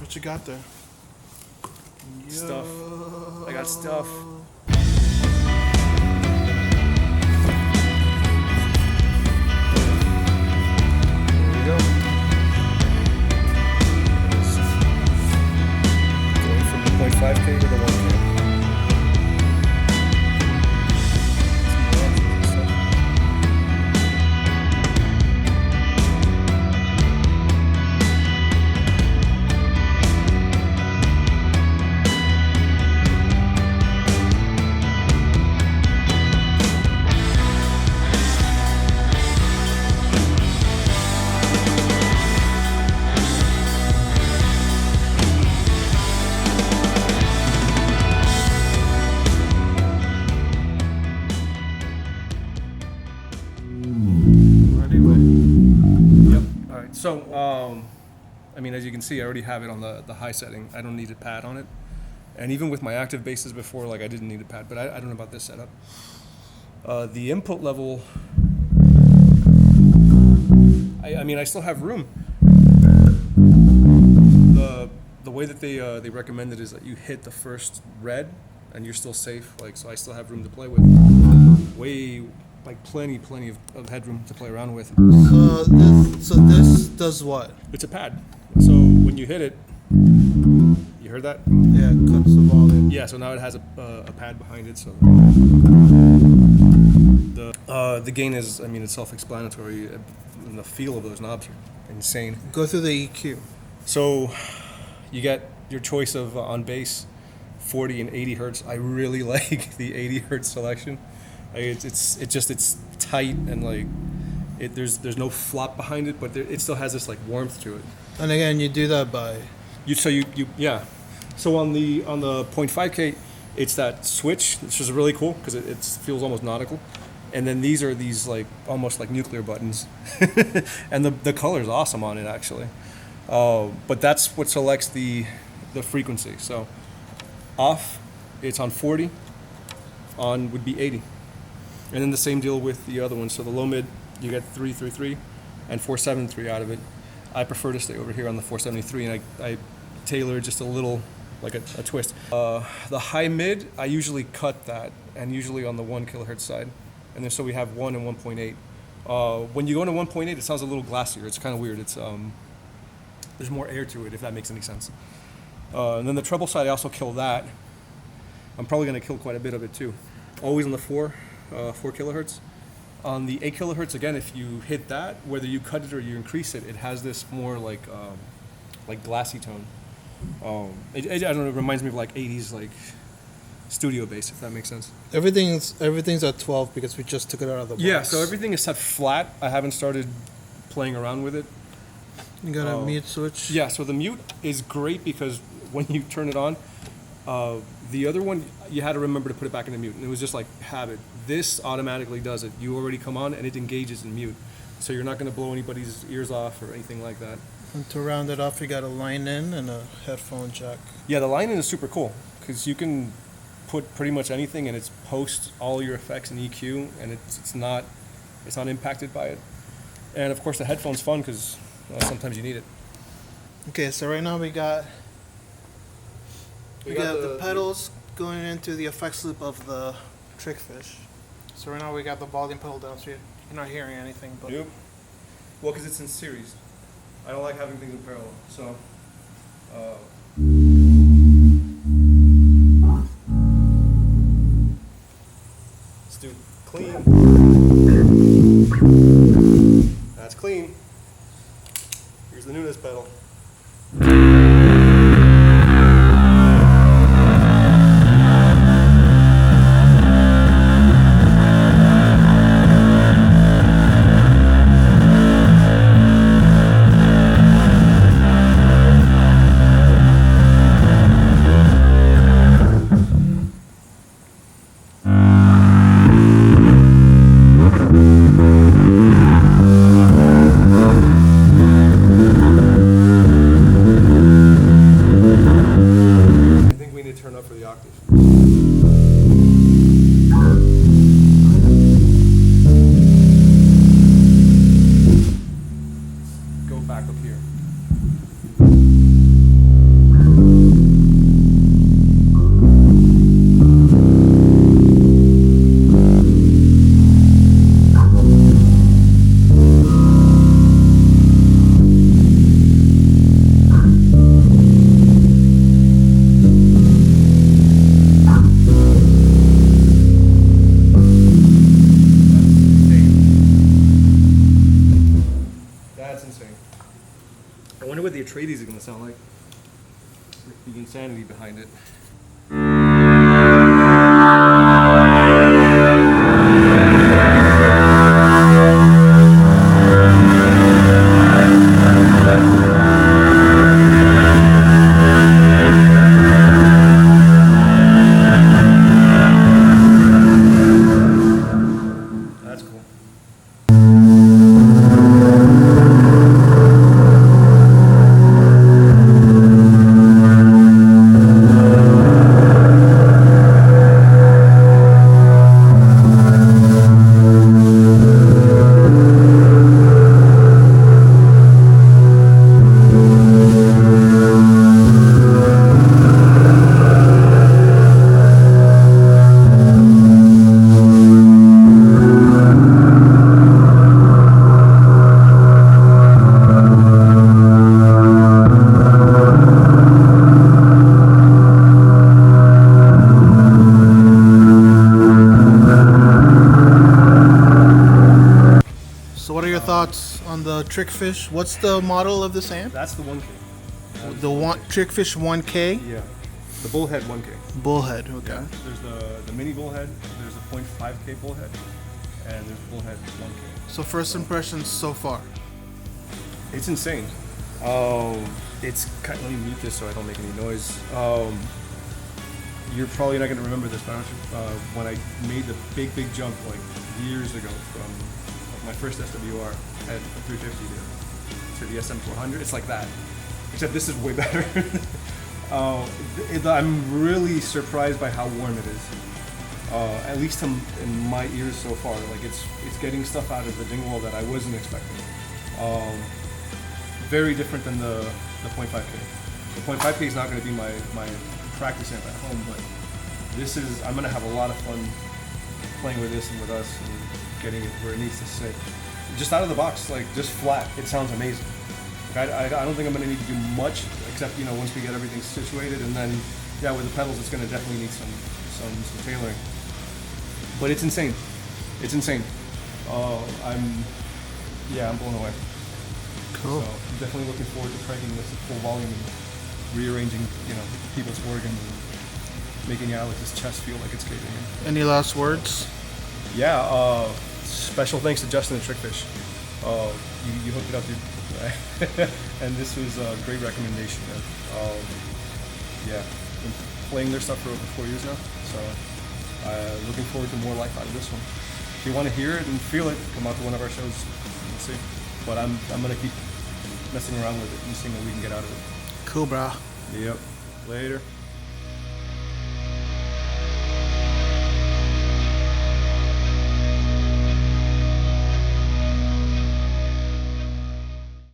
What you got there? Stuff. I got stuff. There we go. Going from the 0.5K to the 1K. So, I mean, as you can see, I already have it on the high setting. I don't need a pad on it. And even with my active basses before, like I didn't need a pad, but I don't know about this setup. The input level, I mean, I still have room. The way that they recommend it is that you hit the first red and you're still safe. Like, so I still have room to play with. Like plenty of headroom to play around with. So this does what? It's a pad. So when you hit it, you heard that? Yeah, it cuts the volume. Yeah, so now it has a pad behind it. So the gain is, I mean, it's self-explanatory. And the feel of those knobs are insane. Go through the EQ. So you get your choice of on bass, 40 and 80 hertz. I really like the 80 hertz selection. It's tight and like there's no flop behind it, but it still has this like warmth to it. And again, you do that by yeah. So on the 0.5K, it's that switch, which is really cool because it feels almost nautical. And then these are like almost like nuclear buttons, and the color is awesome on it actually. But that's what selects the frequency. So off, it's on 40. On would be 80. And then the same deal with the other one. So the low mid, you get 333 and 473 out of it. I prefer to stay over here on the 473, and I tailor just a little, like a twist. The high mid, I usually cut that, and usually on the 1 kilohertz side. And then so we have 1 and 1.8. When you go into 1.8, it sounds a little glassier. It's kind of weird. It's there's more air to it, if that makes any sense. And then the treble side, I also kill that. I'm probably going to kill quite a bit of it too. Always on the 4 kilohertz. On the 8 kilohertz, again, if you hit that, whether you cut it or you increase it, it has this more like glassy tone. I don't know, it reminds me of like 80s like studio bass, if that makes sense. Everything's at 12 because we just took it out of the box. Yeah, so everything is set flat. I haven't started playing around with it. You got a mute switch? Yeah, so the mute is great because when you turn it on, the other one, you had to remember to put it back in the mute. And it was just like habit. This automatically does it. You already come on and it engages in mute. So you're not going to blow anybody's ears off or anything like that. And to round it off, you got a line in and a headphone jack. Yeah, the line in is super cool because you can put pretty much anything and it's post all your effects and EQ, and it's not impacted by it. And of course the headphone's fun because sometimes you need it. Okay, so right now we got the pedals going into the effects loop of the Trickfish. So right now we got the volume pedal down, so you're not hearing anything. But Yep. Well, because it's in series. I don't like having things in parallel. So, let's do clean. That's clean. Here's the newness pedal. what the Atreides is gonna sound like. With the insanity behind it. That's cool. So what are your thoughts on the Trickfish? What's the model of this amp? That's the 1K. The one Trickfish 1K Yeah. The Bullhead 1K. Bullhead. Okay. Yeah. There's the mini Bullhead, there's a 0.5K Bullhead, and there's Bullhead 1K. So first impressions so far. It's insane. It's kind. Let me mute this so I don't make any noise. You're probably not going to remember this, but when I made the big jump like years ago from my first SWR at 350 to the SM400, it's like that. Except this is way better. I'm really surprised by how warm it is. At least in my ears so far. Like it's getting stuff out of the jingle that I wasn't expecting. Very different than the 0.5K. The 0.5K is not going to be my practice amp at home, but I'm going to have a lot of fun playing with this and with us and getting it where it needs to sit. Just out of the box, like just flat, it sounds amazing. Like, I don't think I'm going to need to do much, except once we get everything situated, and then yeah, with the pedals, it's going to definitely need some tailoring. But it's insane. It's insane. I'm blown away. Cool. So I'm definitely looking forward to cranking this at full volume and rearranging, people's organs and making Alex's chest feel like it's caving in. Any last words? Yeah, special thanks to Justin and Trickfish. You hooked it up, dude. And this was a great recommendation. Yeah, been playing their stuff for over 4 years now, so looking forward to more life out of this one. If you want to hear it and feel it, come out to one of our shows and see. But I'm gonna keep messing around with it and seeing what we can get out of it. Cool, brah. Yep. Later.